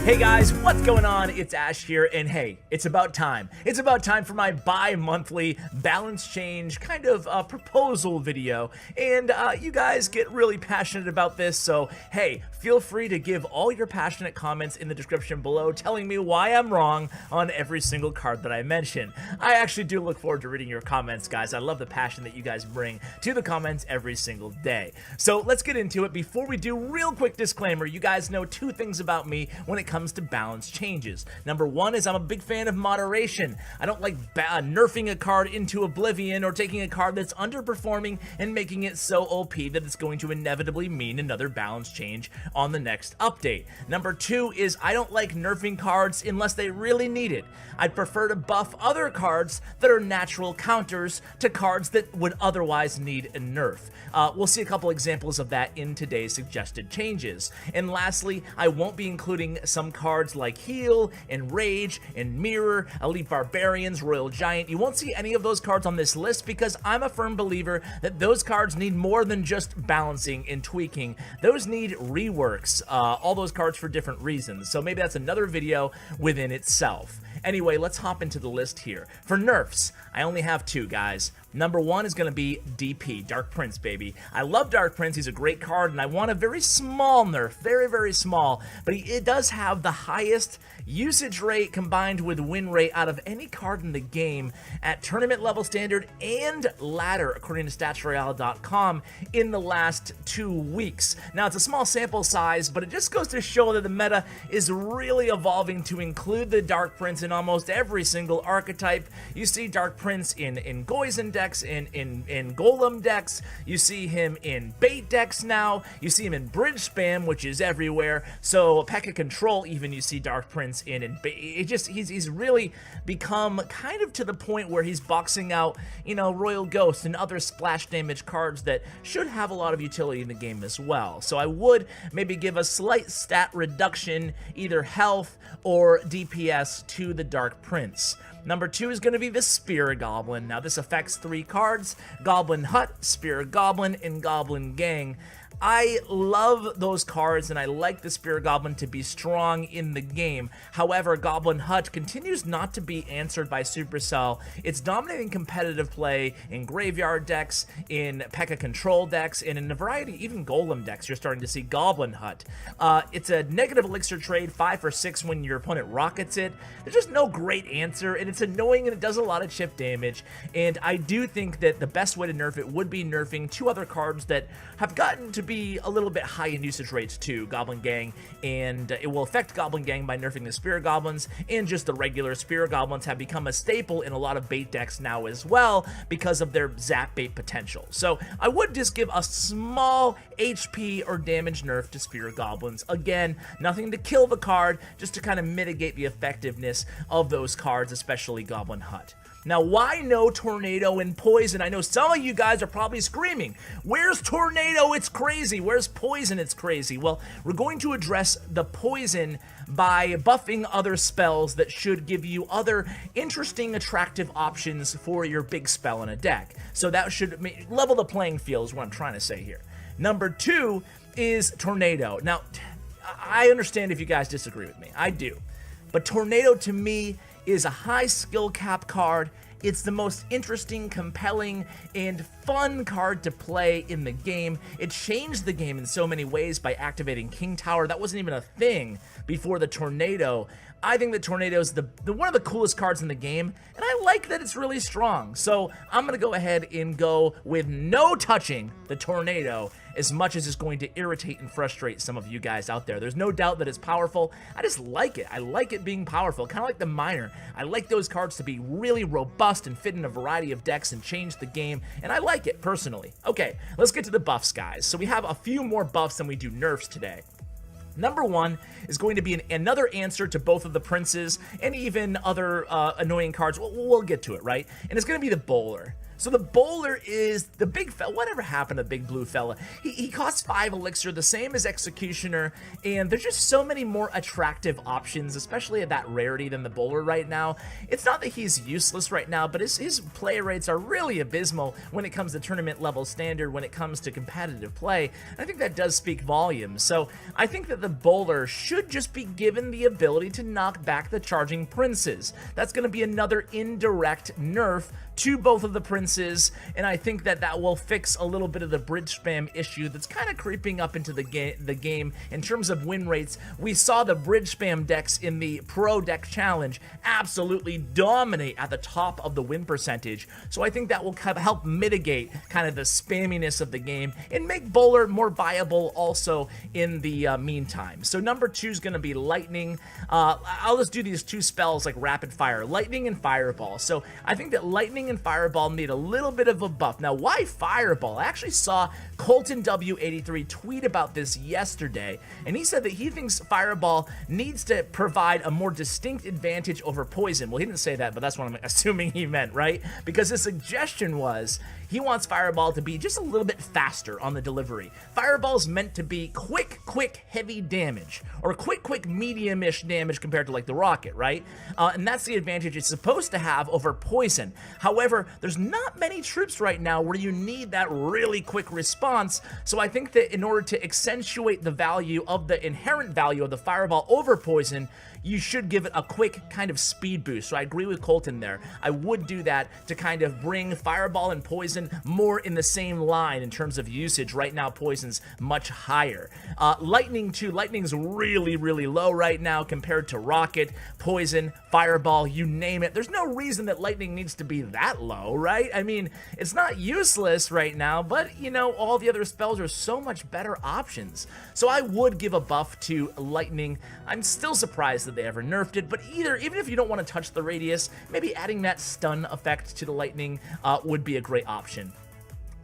Hey guys, what's going on? It's Ash here, and hey, it's about time. It's about time for my bi-monthly balance change kind of proposal video, and you guys get really passionate about this, so hey, feel free to give all your passionate comments in the description below telling me why I'm wrong on every single card that I mention. I actually do look forward to reading your comments, guys. I love the passion that you guys bring to the comments every single day. So let's get into it. Before we do, real quick disclaimer, you guys know two things about me when it comes to balance changes. Number one is I'm a big fan of moderation. I don't like nerfing a card into oblivion or taking a card that's underperforming and making it so OP that it's going to inevitably mean another balance change on the next update. Number two is I don't like nerfing cards unless they really need it. I'd prefer to buff other cards that are natural counters to cards that would otherwise need a nerf. We'll see a couple examples of that in today's suggested changes. And lastly, I won't be including some cards like Heal and Rage and Mirror, Elite Barbarians, Royal Giant. You won't see any of those cards on this list because I'm a firm believer that those cards need more than just balancing and tweaking. Those need reworks, all those cards for different reasons. So maybe that's another video within itself. Anyway, let's hop into the list here. For nerfs, I only have two, guys. Number one is going to be DP, Dark Prince, baby. I love Dark Prince. He's a great card, and I want a very small nerf, very, very small, but it does have the highest usage rate combined with win rate out of any card in the game at tournament level standard and ladder, according to statsroyale.com, in the last 2 weeks. Now, it's a small sample size, but it just goes to show that the meta is really evolving to include the Dark Prince in almost every single archetype. You see Dark Prince in Goizen decks, in Golem decks. You see him in bait decks now. You see him in bridge spam, which is everywhere. So P.E.K.K.A. Control, even you see Dark Prince in, and he's really become kind of to the point where he's boxing out, you know, Royal Ghost and other splash damage cards that should have a lot of utility in the game as well. So I would maybe give a slight stat reduction, either health or DPS, to the Dark Prince. Number two is going to be the Spear Goblin. Now this affects 3 cards: Goblin Hut, Spear Goblin, and Goblin Gang. I love those cards, and I like the Spear Goblin to be strong in the game. However, Goblin Hut continues not to be answered by Supercell. It's dominating competitive play in graveyard decks, in P.E.K.K.A. Control decks, and in a variety, even Golem decks, you're starting to see Goblin Hut. It's a negative elixir trade, 5 for 6 when your opponent rockets it. There's just no great answer, and it's annoying, and it does a lot of chip damage. And I do think that the best way to nerf it would be nerfing 2 other cards that have gotten to be a little bit high in usage rates too, Goblin Gang, and it will affect Goblin Gang by nerfing the Spear Goblins, and just the regular Spear Goblins have become a staple in a lot of bait decks now as well because of their zap bait potential. So I would just give a small HP or damage nerf to Spear Goblins. Again, nothing to kill the card, just to kind of mitigate the effectiveness of those cards, especially Goblin Hut. Now, why no Tornado and Poison? I know some of you guys are probably screaming, where's Tornado? It's crazy. Where's Poison? It's crazy. Well, we're going to address the Poison by buffing other spells that should give you other interesting, attractive options for your big spell in a deck. So that should level the playing field is what I'm trying to say here. Number two is Tornado. Now, I understand if you guys disagree with me. I do. But Tornado, to me, is a high skill cap card. It's the most interesting, compelling, and fun card to play in the game. It changed the game in so many ways by activating King Tower. That wasn't even a thing before the Tornado. I think the Tornado is the one of the coolest cards in the game, and I like that it's really strong. So I'm going to go ahead and go with no touching the Tornado, as much as it's going to irritate and frustrate some of you guys out there. There's no doubt that it's powerful. I just like it. I like it being powerful, kind of like the Miner. I like those cards to be really robust and fit in a variety of decks and change the game, and I like it personally. Okay, let's get to the buffs, guys. So we have a few more buffs than we do nerfs today. Number one is going to be another answer to both of the princes and even other annoying cards. We'll get to it, right? And it's going to be the Bowler. So the bowler is the big fella. Whatever happened to big blue fella? He costs 5 elixir, the same as Executioner, and there's just so many more attractive options, especially at that rarity, than the bowler right now. It's not that he's useless right now, but his play rates are really abysmal when it comes to tournament level standard, when it comes to competitive play. And I think that does speak volumes. So I think that the bowler should just be given the ability to knock back the charging princes. That's going to be another indirect nerf to both of the princes, and I think that that will fix a little bit of the bridge spam issue that's kind of creeping up into the game in terms of win rates. We saw the bridge spam decks in the Pro Deck Challenge absolutely dominate at the top of the win percentage, so I think that will help mitigate kind of the spamminess of the game and make bowler more viable also in the meantime. So number 2 is going to be lightning. I'll just do these 2 spells like rapid fire, lightning and fireball. So I think that lightning and fireball need a little bit of a buff. Now, why fireball? I actually saw Colton W83 tweet about this yesterday, and he said that he thinks fireball needs to provide a more distinct advantage over poison. Well, he didn't say that, but that's what I'm assuming he meant, right? Because his suggestion was he wants fireball to be just a little bit faster on the delivery. Fireball is meant to be quick, heavy damage, or quick, medium-ish damage compared to like the rocket, right? And that's the advantage it's supposed to have over poison. However, there's not many troops right now where you need that really quick response, so I think that in order to accentuate the value of the inherent value of the fireball over poison, you should give it a quick kind of speed boost. So I agree with Colton there. I would do that to kind of bring fireball and poison more in the same line in terms of usage. Right now, poison's much higher. Lightning too. Lightning's really low right now compared to rocket, poison, fireball, you name it. There's no reason that lightning needs to be that low, right? I mean, it's not useless right now, but you know, all the other spells are so much better options. So I would give a buff to lightning. I'm still surprised that they ever nerfed it, but even if you don't want to touch the radius, maybe adding that stun effect to the lightning would be a great option.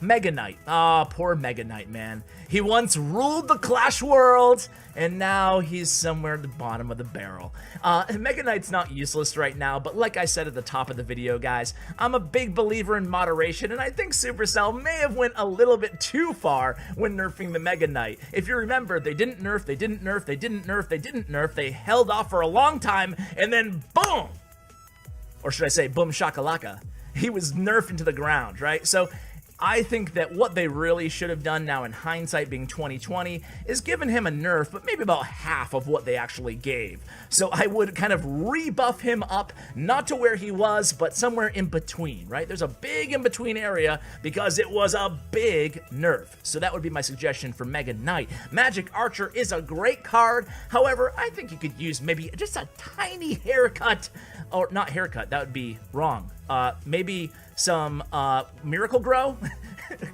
Mega Knight. Poor Mega Knight, man. He once ruled the Clash world, and now he's somewhere at the bottom of the barrel. Mega Knight's not useless right now, but like I said at the top of the video, guys, I'm a big believer in moderation, and I think Supercell may have went a little bit too far when nerfing the Mega Knight. If you remember, they didn't nerf, they didn't nerf, they didn't nerf, they didn't nerf, they held off for a long time, and then boom! Or should I say boom shakalaka? He was nerfed into the ground, right? So I think that what they really should have done now in hindsight, being 2020, is given him a nerf, but maybe about half of what they actually gave. So I would kind of rebuff him up, not to where he was, but somewhere in between, right? There's a big in-between area because it was a big nerf. So that would be my suggestion for Mega Knight. Magic Archer is a great card. However, I think you could use maybe just a tiny haircut, or not haircut, that would be wrong. Maybe some Miracle Grow.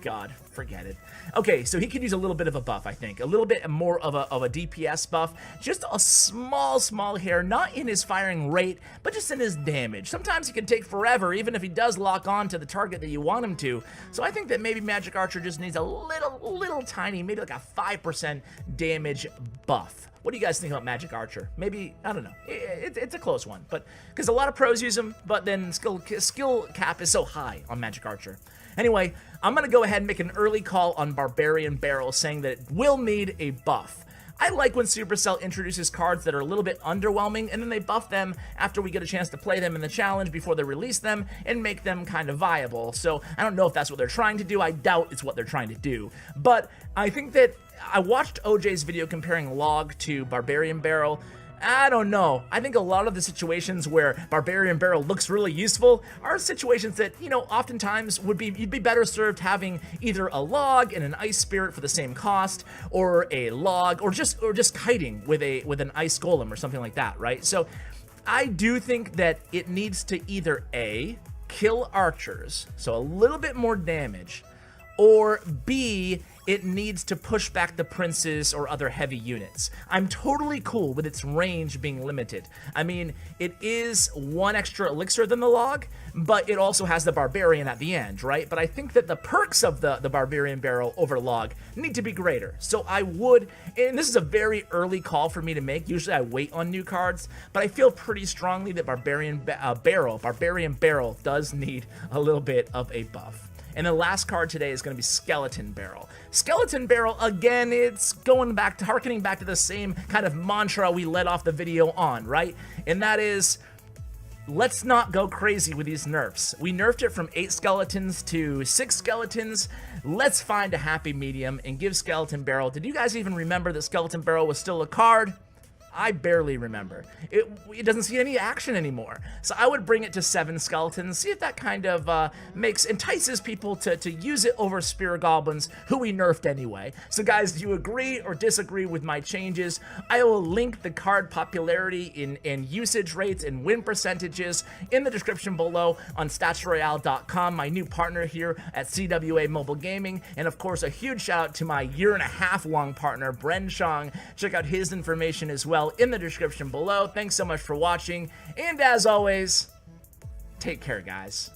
God, forget it. Okay, so he could use a little bit of a buff, I think. A little bit more of a DPS buff. Just a small hair, not in his firing rate, but just in his damage. Sometimes he can take forever, even if he does lock on to the target that you want him to. So I think that maybe Magic Archer just needs a little tiny, maybe like a 5% damage buff. What do you guys think about Magic Archer? Maybe, I don't know. It's a close one, but because a lot of pros use him, but then skill cap is so high on Magic Archer. Anyway, I'm going to go ahead and make an early call on Barbarian Barrel, saying that it will need a buff. I like when Supercell introduces cards that are a little bit underwhelming, and then they buff them after we get a chance to play them in the challenge before they release them and make them kind of viable. So I don't know if that's what they're trying to do. I doubt it's what they're trying to do. But I think that I watched OJ's video comparing Log to Barbarian Barrel. I don't know. I think a lot of the situations where Barbarian Barrel looks really useful are situations that, you know, oftentimes you'd be better served having either a Log and an Ice Spirit for the same cost, or a Log, or just kiting with an Ice Golem or something like that, right? So I do think that it needs to either A, kill archers, so a little bit more damage, or B, it needs to push back the princes or other heavy units. I'm totally cool with its range being limited. I mean, it is 1 extra elixir than the log, but it also has the barbarian at the end, right? But I think that the perks of the barbarian barrel over log need to be greater. So I would, and this is a very early call for me to make. Usually I wait on new cards, but I feel pretty strongly that barbarian barrel does need a little bit of a buff. And the last card today is going to be Skeleton Barrel. Skeleton Barrel, again, it's harkening back to the same kind of mantra we led off the video on, right? And that is, let's not go crazy with these nerfs. We nerfed it from 8 skeletons to 6 skeletons. Let's find a happy medium and give Skeleton Barrel. Did you guys even remember that Skeleton Barrel was still a card? I barely remember. It doesn't see any action anymore. So I would bring it to 7 skeletons, see if that kind of entices people to use it over Spear Goblins, who we nerfed anyway. So guys, do you agree or disagree with my changes? I will link the card popularity in usage rates and win percentages in the description below on statsroyale.com, my new partner here at CWA Mobile Gaming. And of course, a huge shout out to my 1.5 year long partner, Bren Chong. Check out his information as well in the description below. Thanks so much for watching, and as always, take care, guys.